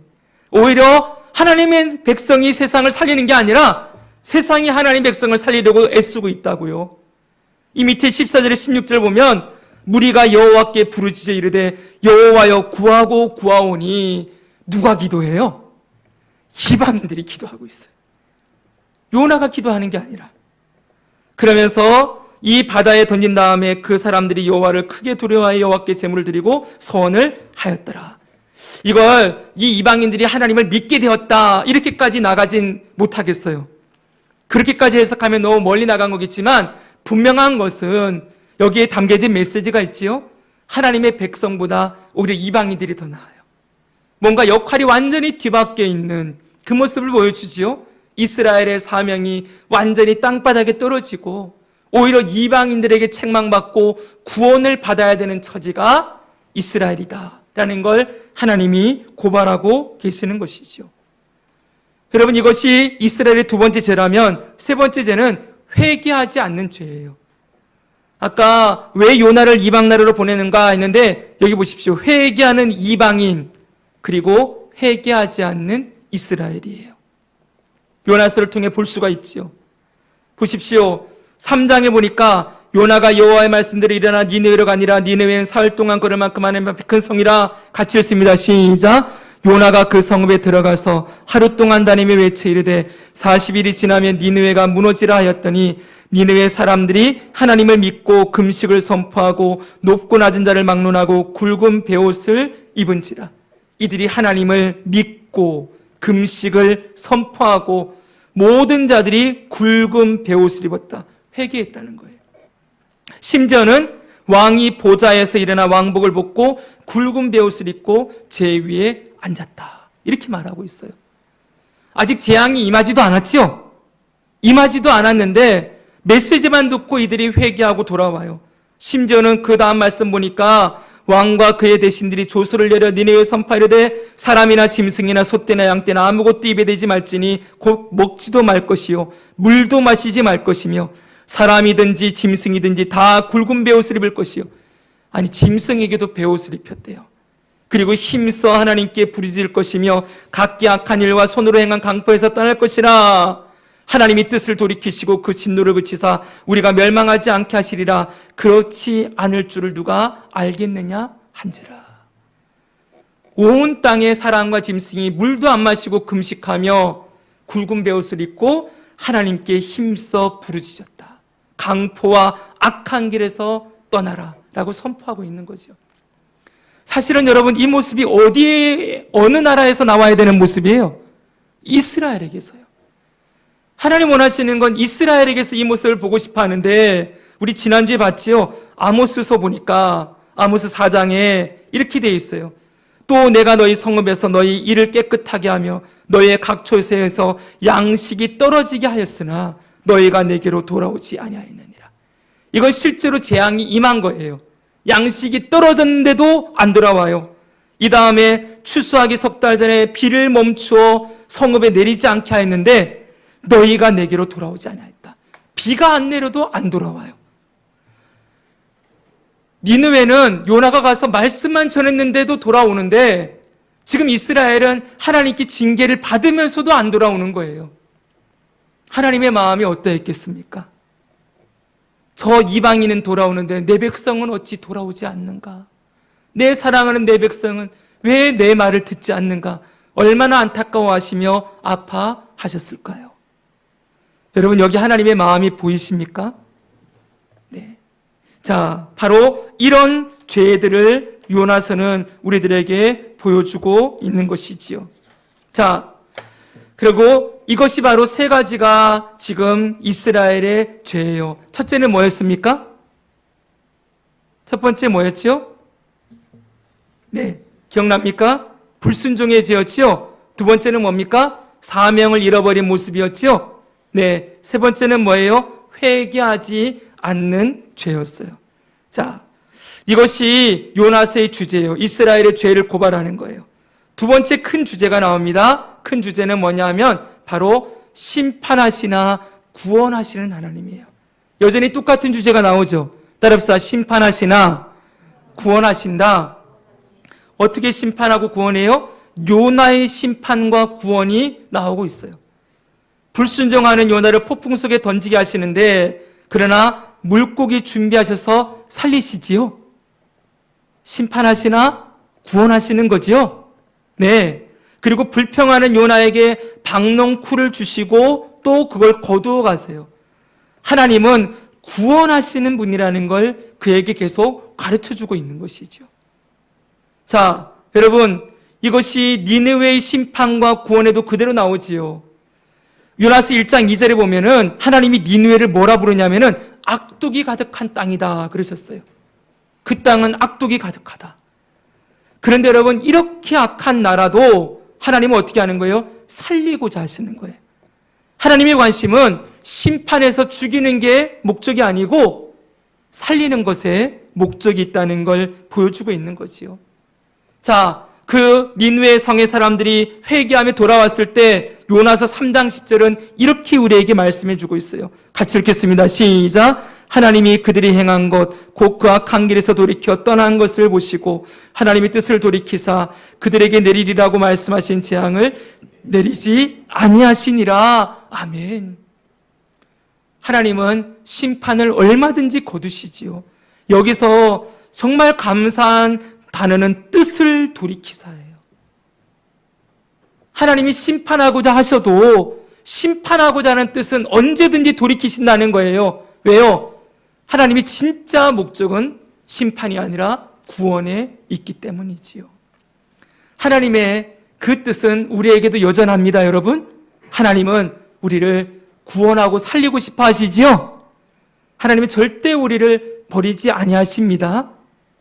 오히려 하나님의 백성이 세상을 살리는 게 아니라 세상이 하나님 백성을 살리려고 애쓰고 있다고요. 이 밑에 14절에 16절 보면 무리가 여호와께 부르짖어 이르되 여호와여 구하고 구하오니 누가 기도해요? 이방인들이 기도하고 있어요. 요나가 기도하는 게 아니라. 그러면서 이 바다에 던진 다음에 그 사람들이 여호와를 크게 두려워하여 여호와께 제물을 드리고 서원을 하였더라. 이걸 이 이방인들이 하나님을 믿게 되었다 이렇게까지 나가진 못하겠어요. 그렇게까지 해석하면 너무 멀리 나간 거겠지만 분명한 것은 여기에 담겨진 메시지가 있지요. 하나님의 백성보다 오히려 이방인들이 더 나아요. 뭔가 역할이 완전히 뒤바뀌어 있는 그 모습을 보여주지요. 이스라엘의 사명이 완전히 땅바닥에 떨어지고 오히려 이방인들에게 책망받고 구원을 받아야 되는 처지가 이스라엘이다 라는 걸 하나님이 고발하고 계시는 것이죠. 여러분, 이것이 이스라엘의 두 번째 죄라면 세 번째 죄는 회개하지 않는 죄예요. 아까 왜 요나를 이방 나라로 보내는가 했는데 여기 보십시오. 회개하는 이방인 그리고 회개하지 않는 이스라엘이에요. 요나서를 통해 볼 수가 있지요. 보십시오. 3장에 보니까 요나가 여호와의 말씀대로 일어나 니느웨로 가니라. 니느웨는 사흘 동안 걸을 만큼 하는 큰 성이라. 같이 읽습니다. 시작. 요나가 그 성읍에 들어가서 하루 동안 다니며 외쳐 이르되 40일이 지나면 니느웨가 무너지라 하였더니 니느웨 사람들이 하나님을 믿고 금식을 선포하고 높고 낮은 자를 막론하고 굵은 베옷을 입은지라. 이들이 하나님을 믿고 금식을 선포하고 모든 자들이 굵은 베옷을 입었다. 회개했다는 거예요. 심지어는 왕이 보좌에서 일어나 왕복을 벗고 굵은 베옷을 입고 제 위에 앉았다. 이렇게 말하고 있어요. 아직 재앙이 임하지도 않았지요? 임하지도 않았는데 메시지만 듣고 이들이 회개하고 돌아와요. 심지어는 그 다음 말씀 보니까 왕과 그의 대신들이 조소를 내려 니네에 선포하려되 사람이나 짐승이나 소떼나 양떼나 아무것도 입에 대지 말지니 곧 먹지도 말 것이요 물도 마시지 말 것이며 사람이든지 짐승이든지 다 굵은 베옷을 입을 것이요. 아니, 짐승에게도 베옷을 입혔대요. 그리고 힘써 하나님께 부르짖을 것이며 각기 악한 일과 손으로 행한 강포에서 떠날 것이라. 하나님이 뜻을 돌이키시고 그 진노를 그치사 우리가 멸망하지 않게 하시리라. 그렇지 않을 줄을 누가 알겠느냐 한지라. 온 땅의 사람과 짐승이 물도 안 마시고 금식하며 굵은 베옷을 입고 하나님께 힘써 부르짖었다. 강포와 악한 길에서 떠나라 라고 선포하고 있는 거죠. 사실은 여러분, 이 모습이 어느 나라에서 나와야 되는 모습이에요? 이스라엘에게서요. 하나님 원하시는 건 이스라엘에게서 이 모습을 보고 싶어 하는데, 우리 지난주에 봤지요? 아모스서 보니까 아모스 4장에 이렇게 되어 있어요. 또 내가 너희 성읍에서 너희 일을 깨끗하게 하며 너희의 각 초소에서 양식이 떨어지게 하였으나 너희가 내게로 돌아오지 아니하였느니라. 이건 실제로 재앙이 임한 거예요. 양식이 떨어졌는데도 안 돌아와요. 이 다음에 추수하기 석 달 전에 비를 멈추어 성읍에 내리지 않게 하였는데 너희가 내게로 돌아오지 아니하였다. 비가 안 내려도 안 돌아와요. 니느웨는 요나가 가서 말씀만 전했는데도 돌아오는데 지금 이스라엘은 하나님께 징계를 받으면서도 안 돌아오는 거예요. 하나님의 마음이 어떠했겠습니까? 저 이방인은 돌아오는데 내 백성은 어찌 돌아오지 않는가? 내 사랑하는 내 백성은 왜 내 말을 듣지 않는가? 얼마나 안타까워하시며 아파하셨을까요? 여러분, 여기 하나님의 마음이 보이십니까? 네. 자, 바로 이런 죄들을 요나서는 우리들에게 보여주고 있는 것이지요. 자, 그리고 이것이 바로 세 가지가 지금 이스라엘의 죄예요. 첫째는 뭐였습니까? 첫 번째 뭐였죠? 네, 기억납니까? 불순종의 죄였지요. 두 번째는 뭡니까? 사명을 잃어버린 모습이었지요. 네, 세 번째는 뭐예요? 회개하지 않는 죄였어요. 자, 이것이 요나서의 주제예요. 이스라엘의 죄를 고발하는 거예요. 두 번째 큰 주제가 나옵니다. 큰 주제는 뭐냐면 바로 심판하시나 구원하시는 하나님이에요. 여전히 똑같은 주제가 나오죠. 따라합시다. 심판하시나 구원하신다. 어떻게 심판하고 구원해요? 요나의 심판과 구원이 나오고 있어요. 불순종하는 요나를 폭풍 속에 던지게 하시는데, 그러나 물고기 준비하셔서 살리시지요. 심판하시나 구원하시는 거지요. 네. 그리고 불평하는 요나에게 박농쿨을 주시고 또 그걸 거두어 가세요. 하나님은 구원하시는 분이라는 걸 그에게 계속 가르쳐주고 있는 것이죠. 자, 여러분, 이것이 니느웨의 심판과 구원에도 그대로 나오지요. 요나서 1장 2절에 보면은 하나님이 니느웨를 뭐라 부르냐면은 악독이 가득한 땅이다 그러셨어요. 그 땅은 악독이 가득하다. 그런데 여러분, 이렇게 악한 나라도 하나님은 어떻게 하는 거예요? 살리고자 하시는 거예요. 하나님의 관심은 심판해서 죽이는 게 목적이 아니고 살리는 것에 목적이 있다는 걸 보여주고 있는 거지요. 자, 그 니느웨 성의 사람들이 회개하며 돌아왔을 때 요나서 3장 10절은 이렇게 우리에게 말씀해 주고 있어요. 같이 읽겠습니다. 시작. 하나님이 그들이 행한 것 곧 그 악한 길에서 돌이켜 떠난 것을 보시고 하나님의 뜻을 돌이키사 그들에게 내리리라고 말씀하신 재앙을 내리지 아니하시니라. 아멘. 하나님은 심판을 얼마든지 거두시지요. 여기서 정말 감사한 단어는 뜻을 돌이키사예요. 하나님이 심판하고자 하셔도 심판하고자 하는 뜻은 언제든지 돌이키신다는 거예요. 왜요? 하나님이 진짜 목적은 심판이 아니라 구원에 있기 때문이지요. 하나님의 그 뜻은 우리에게도 여전합니다, 여러분. 하나님은 우리를 구원하고 살리고 싶어 하시지요. 하나님은 절대 우리를 버리지 아니하십니다.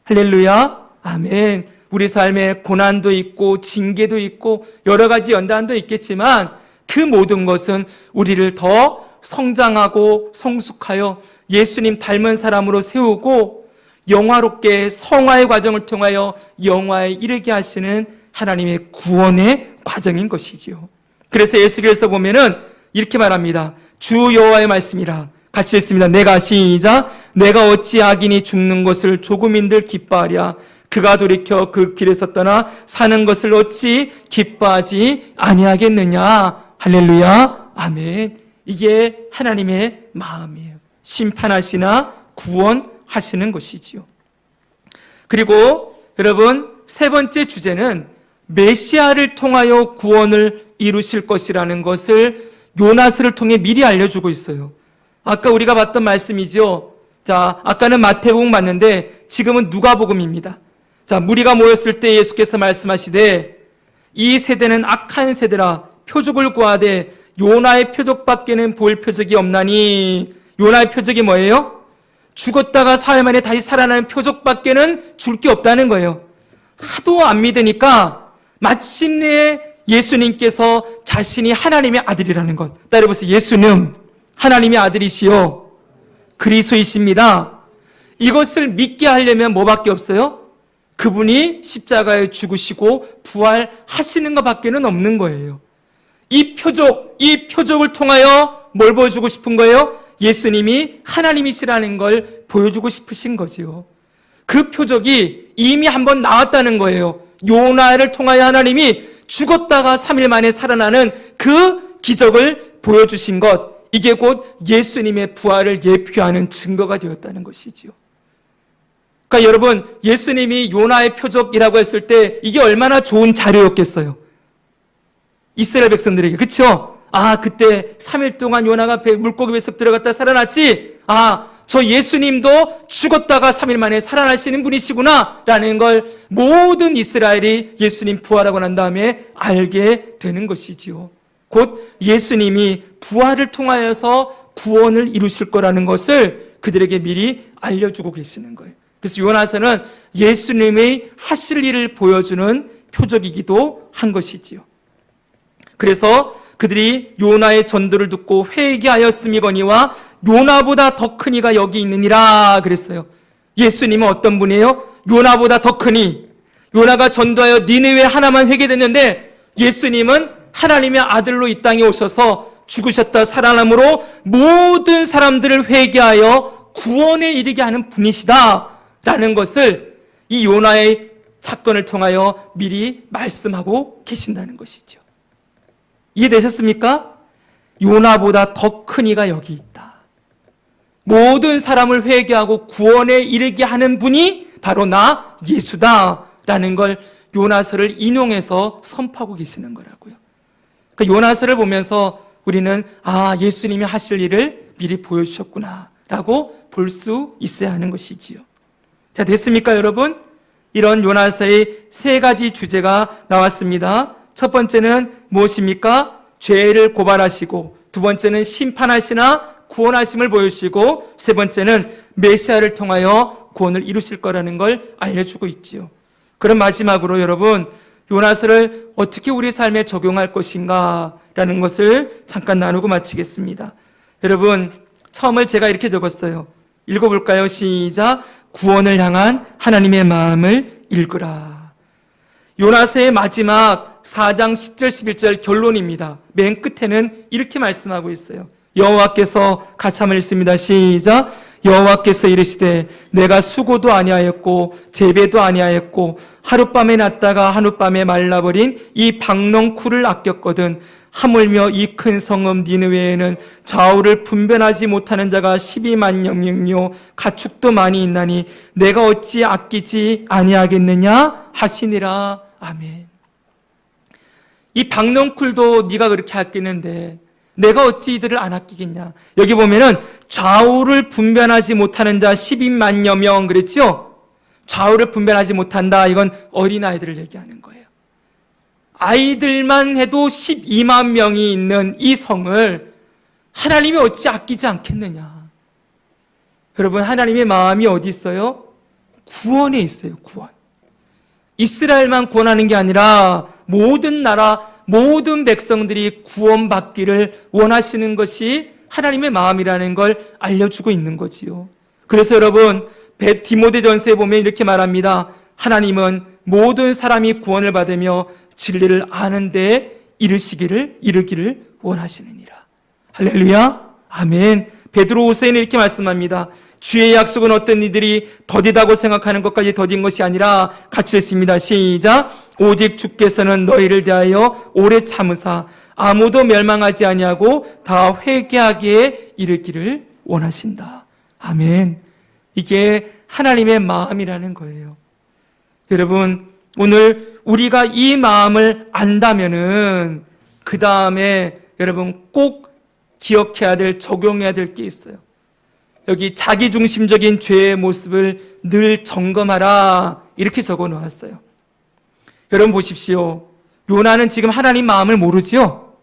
할렐루야. 아멘. 우리 삶에 고난도 있고 징계도 있고 여러 가지 연단도 있겠지만 그 모든 것은 우리를 더 성장하고 성숙하여 예수님 닮은 사람으로 세우고 영화롭게 성화의 과정을 통하여 영화에 이르게 하시는 하나님의 구원의 과정인 것이지요. 그래서 에스겔서 보면은 이렇게 말합니다. 주 여호와의 말씀이라. 같이 읽습니다. 내가 시작. 내가 어찌 악인이 죽는 것을 조금인들 기뻐하랴. 그가 돌이켜 그 길에서 떠나 사는 것을 어찌 기뻐하지 아니하겠느냐. 할렐루야. 아멘. 이게 하나님의 마음이에요. 심판하시나 구원하시는 것이지요. 그리고 여러분, 세 번째 주제는 메시아를 통하여 구원을 이루실 것이라는 것을 요나서를 통해 미리 알려주고 있어요. 아까 우리가 봤던 말씀이죠. 자, 아까는 마태복음 봤는데 지금은 누가복음입니다. 자, 무리가 모였을 때 예수께서 말씀하시되 이 세대는 악한 세대라 표적을 구하되 요나의 표적밖에는 볼 표적이 없나니. 요나의 표적이 뭐예요? 죽었다가 사흘 만에 다시 살아나는 표적밖에는 줄 게 없다는 거예요. 하도 안 믿으니까 마침내 예수님께서 자신이 하나님의 아들이라는 것. 따라해보세요. 예수는 하나님의 아들이시요 그리스도이십니다. 이것을 믿게 하려면 뭐밖에 없어요? 그분이 십자가에 죽으시고 부활하시는 것밖에는 없는 거예요. 이 표적을 통하여 뭘 보여주고 싶은 거예요? 예수님이 하나님이시라는 걸 보여주고 싶으신 거지요. 그 표적이 이미 한번 나왔다는 거예요. 요나를 통하여 하나님이 죽었다가 3일 만에 살아나는 그 기적을 보여주신 것, 이게 곧 예수님의 부활을 예표하는 증거가 되었다는 것이지요. 그러니까 여러분, 예수님이 요나의 표적이라고 했을 때 이게 얼마나 좋은 자료였겠어요. 이스라엘 백성들에게. 그렇죠? 아, 그때 3일 동안 요나가 물고기 뱃속 들어갔다 살아났지? 아, 저 예수님도 죽었다가 3일 만에 살아나시는 분이시구나 라는 걸 모든 이스라엘이 예수님 부활하고 난 다음에 알게 되는 것이지요. 곧 예수님이 부활을 통하여서 구원을 이루실 거라는 것을 그들에게 미리 알려주고 계시는 거예요. 그래서 요나서는 예수님의 하실 일을 보여주는 표적이기도 한 것이지요. 그래서 그들이 요나의 전도를 듣고 회개하였음이거니와 요나보다 더 큰 이가 여기 있느니라 그랬어요. 예수님은 어떤 분이에요? 요나보다 더 크니. 요나가 전도하여 니느웨 하나만 회개됐는데 예수님은 하나님의 아들로 이 땅에 오셔서 죽으셨다 살아남으로 모든 사람들을 회개하여 구원에 이르게 하는 분이시다라는 것을 이 요나의 사건을 통하여 미리 말씀하고 계신다는 것이죠. 이해되셨습니까? 요나보다 더 큰 이가 여기 있다. 모든 사람을 회개하고 구원에 이르게 하는 분이 바로 나 예수다라는 걸 요나서를 인용해서 선포하고 계시는 거라고요. 그러니까 요나서를 보면서 우리는 아, 예수님이 하실 일을 미리 보여주셨구나 라고 볼 수 있어야 하는 것이지요. 자, 됐습니까 여러분? 이런 요나서의 세 가지 주제가 나왔습니다. 첫 번째는 무엇입니까? 죄를 고발하시고, 두 번째는 심판하시나 구원하심을 보여주시고, 세 번째는 메시아를 통하여 구원을 이루실 거라는 걸 알려주고 있지요. 그럼 마지막으로 여러분, 요나서를 어떻게 우리 삶에 적용할 것인가 라는 것을 잠깐 나누고 마치겠습니다. 여러분, 처음을 제가 이렇게 적었어요. 읽어볼까요? 시작. 구원을 향한 하나님의 마음을 읽으라. 요나서의 마지막 4장 10절 11절 결론입니다. 맨 끝에는 이렇게 말씀하고 있어요. 여호와께서 같이 한번 읽습니다. 시작. 여호와께서 이르시되 내가 수고도 아니하였고 재배도 아니하였고 하룻밤에 났다가 하룻밤에 말라버린 이 박농쿨을 아꼈거든. 하물며 이 큰 성읍 니느웨에는 좌우를 분별하지 못하는 자가 12만 명이요 가축도 많이 있나니 내가 어찌 아끼지 아니하겠느냐 하시니라. 아멘. 이 박농쿨도 네가 그렇게 아끼는데 내가 어찌 이들을 안 아끼겠냐. 여기 보면은 좌우를 분별하지 못하는 자 12만여 명 그랬죠? 좌우를 분별하지 못한다. 이건 어린아이들을 얘기하는 거예요. 아이들만 해도 12만 명이 있는 이 성을 하나님이 어찌 아끼지 않겠느냐. 여러분, 하나님의 마음이 어디 있어요? 구원에 있어요. 구원. 이스라엘만 구원하는 게 아니라 모든 나라, 모든 백성들이 구원받기를 원하시는 것이 하나님의 마음이라는 걸 알려주고 있는 거지요. 그래서 여러분, 디모데전서에 보면 이렇게 말합니다. 하나님은 모든 사람이 구원을 받으며 진리를 아는 데 이르기를 원하시느니라. 할렐루야. 아멘. 베드로후서에는 이렇게 말씀합니다. 주의 약속은 어떤 이들이 더디다고 생각하는 것까지 더딘 것이 아니라 같이 읽습니다. 시작. 오직 주께서는 너희를 대하여 오래 참으사 아무도 멸망하지 아니하고 다 회개하기에 이르기를 원하신다. 아멘. 이게 하나님의 마음이라는 거예요. 여러분, 오늘 우리가 이 마음을 안다면은 그 다음에 여러분 꼭 기억해야 될, 적용해야 될 게 있어요. 여기 자기중심적인 죄의 모습을 늘 점검하라 이렇게 적어 놓았어요. 여러분 보십시오. 요나는 지금 하나님 마음을 모르지요?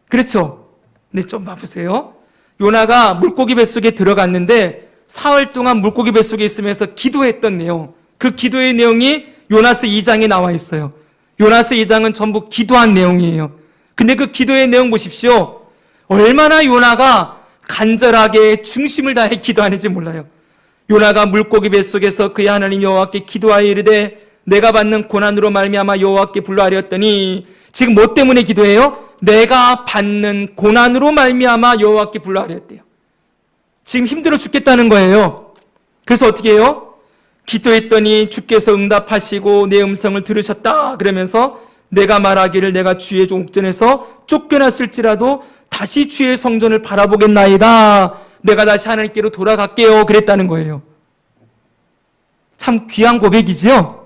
그렇죠? 네, 좀 봐보세요. 요나가 물고기 뱃속에 들어갔는데 사흘 동안 물고기 뱃속에 있으면서 기도했던 내용, 그 기도의 내용이 요나서 2장에 나와 있어요. 요나서 2장은 전부 기도한 내용이에요. 근데 그 기도의 내용 보십시오. 얼마나 요나가 간절하게 중심을 다해 기도하는지 몰라요. 요나가 물고기 뱃속에서 그의 하나님 여호와께 기도하여 이르되 내가 받는 고난으로 말미암아 여호와께 불러하렸더니, 지금 뭐 때문에 기도해요? 내가 받는 고난으로 말미암아 여호와께 불러하렸대요. 지금 힘들어 죽겠다는 거예요. 그래서 어떻게 해요? 기도했더니 주께서 응답하시고 내 음성을 들으셨다 그러면서 내가 말하기를 내가 주의 옥전에서 쫓겨났을지라도 다시 주의 성전을 바라보겠나이다. 내가 다시 하나님께로 돌아갈게요. 그랬다는 거예요. 참 귀한 고백이죠.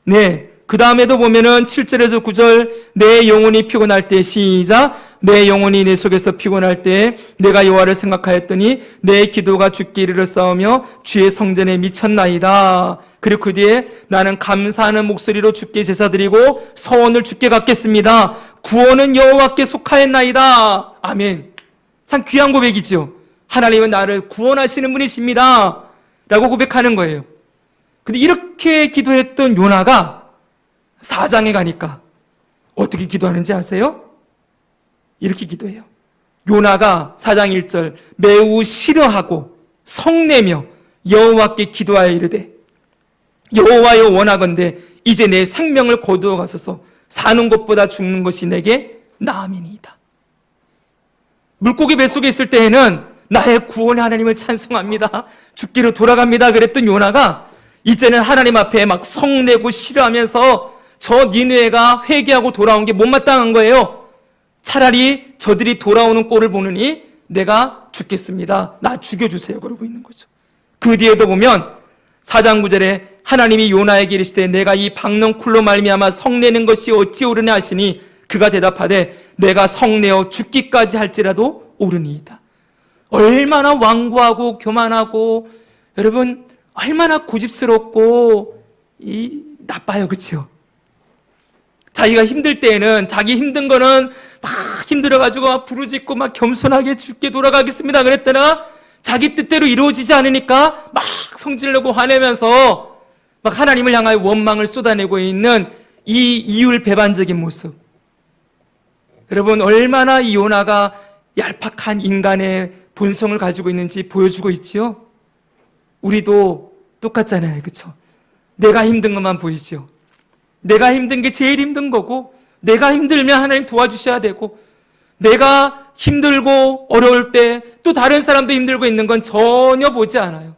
네. 그 다음에도 보면은 7절에서 9절, 내 영혼이 피곤할 때, 시작. 내 영혼이 내 속에서 피곤할 때 내가 여호와를 생각하였더니 내 기도가 주께 이르렀사오며 주의 성전에 미쳤나이다. 그리고 그 뒤에 나는 감사하는 목소리로 주께 제사드리고 서원을 주께 갚겠습니다. 구원은 여호와께 속하였나이다. 아멘. 참 귀한 고백이죠. 하나님은 나를 구원하시는 분이십니다. 라고 고백하는 거예요. 근데 이렇게 기도했던 요나가 4장에 가니까 어떻게 기도하는지 아세요? 이렇게 기도해요. 요나가 4장 1절 매우 싫어하고 성내며 여호와께 기도하여 이르되 여호와여 원하건대 이제 내 생명을 거두어 가소서 사는 것보다 죽는 것이 내게 나음이니이다. 물고기 뱃속에 있을 때에는 나의 구원의 하나님을 찬송합니다. 죽기로 돌아갑니다. 그랬던 요나가 이제는 하나님 앞에 막 성내고 싫어하면서 저 니느웨가 회개하고 돌아온 게 못마땅한 거예요. 차라리 저들이 돌아오는 꼴을 보느니 내가 죽겠습니다. 나 죽여주세요. 그러고 있는 거죠. 그 뒤에도 보면 4장 9절에 하나님이 요나에게 이르시되 내가 이 박넝쿨로 말미암아 성내는 것이 어찌 옳으냐 하시니 그가 대답하되 내가 성내어 죽기까지 할지라도 옳으니이다. 얼마나 완고하고 교만하고 여러분 얼마나 고집스럽고 나빠요. 그렇죠? 자기가 힘들 때에는 자기 힘든 거는 막 힘들어가지고 부르짖고 막 겸손하게 죽게 돌아가겠습니다 그랬더나 자기 뜻대로 이루어지지 않으니까 막 성질내고 화내면서 막 하나님을 향하여 원망을 쏟아내고 있는 이 이율배반적인 모습. 여러분 얼마나 이 요나가 얄팍한 인간의 본성을 가지고 있는지 보여주고 있지요. 우리도 똑같잖아요. 그렇죠? 내가 힘든 것만 보이죠. 내가 힘든 게 제일 힘든 거고 내가 힘들면 하나님 도와주셔야 되고 내가 힘들고 어려울 때 또 다른 사람도 힘들고 있는 건 전혀 보지 않아요.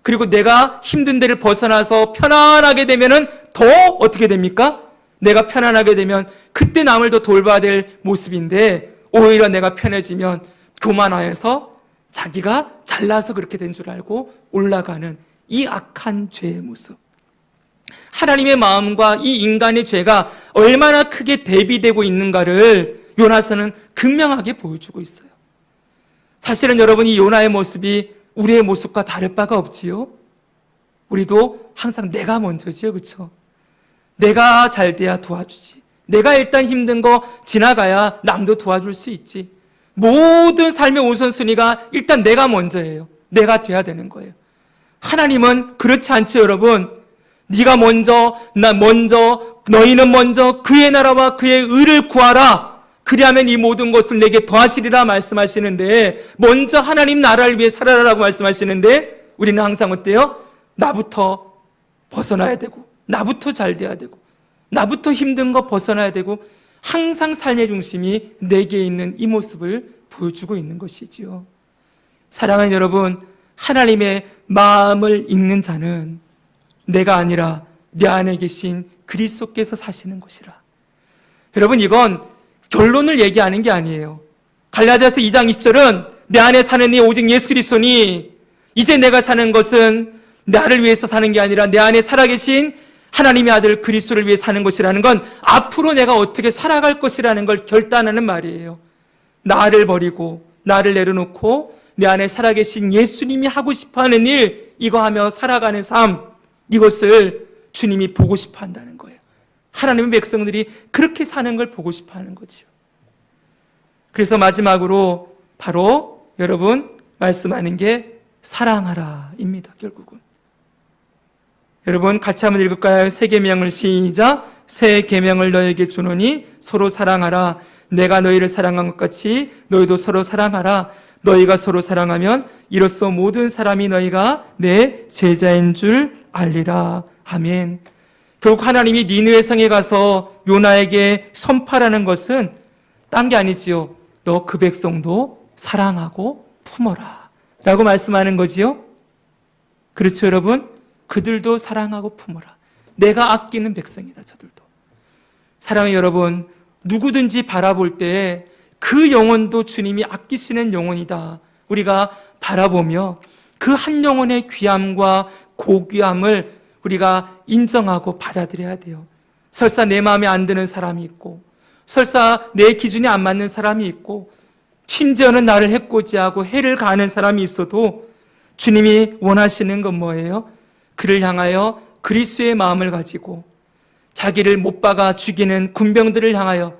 그리고 내가 힘든 데를 벗어나서 편안하게 되면은 더 어떻게 됩니까? 내가 편안하게 되면 그때 남을 더 돌봐야 될 모습인데 오히려 내가 편해지면 교만하여서 자기가 잘나서 그렇게 된 줄 알고 올라가는 이 악한 죄의 모습. 하나님의 마음과 이 인간의 죄가 얼마나 크게 대비되고 있는가를 요나서는 극명하게 보여주고 있어요. 사실은 여러분 이 요나의 모습이 우리의 모습과 다를 바가 없지요. 우리도 항상 내가 먼저지요. 그렇죠? 내가 잘 돼야 도와주지. 내가 일단 힘든 거 지나가야 남도 도와줄 수 있지. 모든 삶의 우선순위가 일단 내가 먼저예요. 내가 돼야 되는 거예요. 하나님은 그렇지 않죠, 여러분. 네가 먼저, 나 먼저, 너희는 먼저 그의 나라와 그의 의를 구하라. 그리하면 이 모든 것을 내게 더하시리라 말씀하시는데 먼저 하나님 나라를 위해 살아라라고 말씀하시는데 우리는 항상 어때요? 나부터 벗어나야 되고 나부터 잘 돼야 되고 나부터 힘든 거 벗어나야 되고 항상 삶의 중심이 내게 있는 이 모습을 보여주고 있는 것이지요. 사랑하는 여러분, 하나님의 마음을 읽는 자는 내가 아니라 내 안에 계신 그리스도께서 사시는 것이라. 여러분 이건 결론을 얘기하는 게 아니에요. 갈라디아서 2장 20절은 내 안에 사는 이 오직 예수 그리스도니 이제 내가 사는 것은 나를 위해서 사는 게 아니라 내 안에 살아계신 하나님의 아들 그리스도를 위해 사는 것이라는 건 앞으로 내가 어떻게 살아갈 것이라는 걸 결단하는 말이에요. 나를 버리고 나를 내려놓고 내 안에 살아계신 예수님이 하고 싶어하는 일 이거 하며 살아가는 삶 이것을 주님이 보고 싶어 한다는 거예요. 하나님의 백성들이 그렇게 사는 걸 보고 싶어 하는 거죠. 그래서 마지막으로 바로 여러분 말씀하는 게 사랑하라입니다. 결국은 여러분 같이 한번 읽을까요? 새 계명을 시작. 새 계명을 너에게 주노니 서로 사랑하라. 내가 너희를 사랑한 것 같이 너희도 서로 사랑하라. 너희가 서로 사랑하면 이로써 모든 사람이 너희가 내 제자인 줄 알리라. 아멘. 결국 하나님이 니느웨 성에 가서 요나에게 선포하라는 것은 딴 게 아니지요. 너 그 백성도 사랑하고 품어라 라고 말씀하는 거지요. 그렇죠 여러분? 그들도 사랑하고 품어라. 내가 아끼는 백성이다 저들도. 사랑하는 여러분, 누구든지 바라볼 때 그 영혼도 주님이 아끼시는 영혼이다 우리가 바라보며 그 한 영혼의 귀함과 고귀함을 우리가 인정하고 받아들여야 돼요. 설사 내 마음에 안 드는 사람이 있고, 설사 내 기준에 안 맞는 사람이 있고, 심지어는 나를 해코지하고 해를 가하는 사람이 있어도 주님이 원하시는 건 뭐예요? 그를 향하여 그리스도의 마음을 가지고 자기를 못 박아 죽이는 군병들을 향하여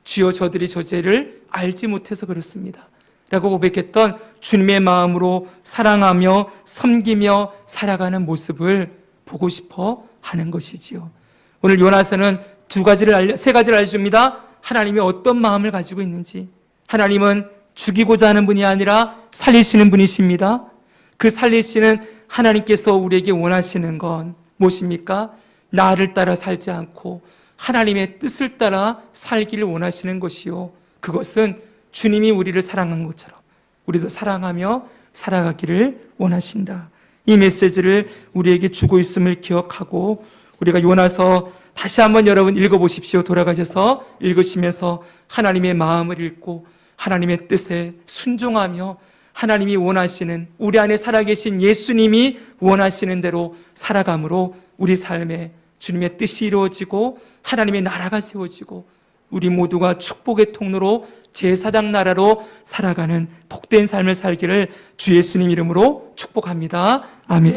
주여 저들이 저 죄를 알지 못해서 그렇습니다 라고 고백했던 주님의 마음으로 사랑하며 섬기며 살아가는 모습을 보고 싶어 하는 것이지요. 오늘 요나서는 세 가지를 알려줍니다. 하나님이 어떤 마음을 가지고 있는지. 하나님은 죽이고자 하는 분이 아니라 살리시는 분이십니다. 그 살리시는 하나님께서 우리에게 원하시는 건 무엇입니까? 나를 따라 살지 않고 하나님의 뜻을 따라 살기를 원하시는 것이요. 그것은 주님이 우리를 사랑한 것처럼 우리도 사랑하며 살아가기를 원하신다. 이 메시지를 우리에게 주고 있음을 기억하고 우리가 요나서 다시 한번 여러분 읽어보십시오. 돌아가셔서 읽으시면서 하나님의 마음을 읽고 하나님의 뜻에 순종하며 하나님이 원하시는, 우리 안에 살아계신 예수님이 원하시는 대로 살아감으로 우리 삶에 주님의 뜻이 이루어지고 하나님의 나라가 세워지고 우리 모두가 축복의 통로로 제사장 나라로 살아가는 복된 삶을 살기를 주 예수님 이름으로 축복합니다. 아멘.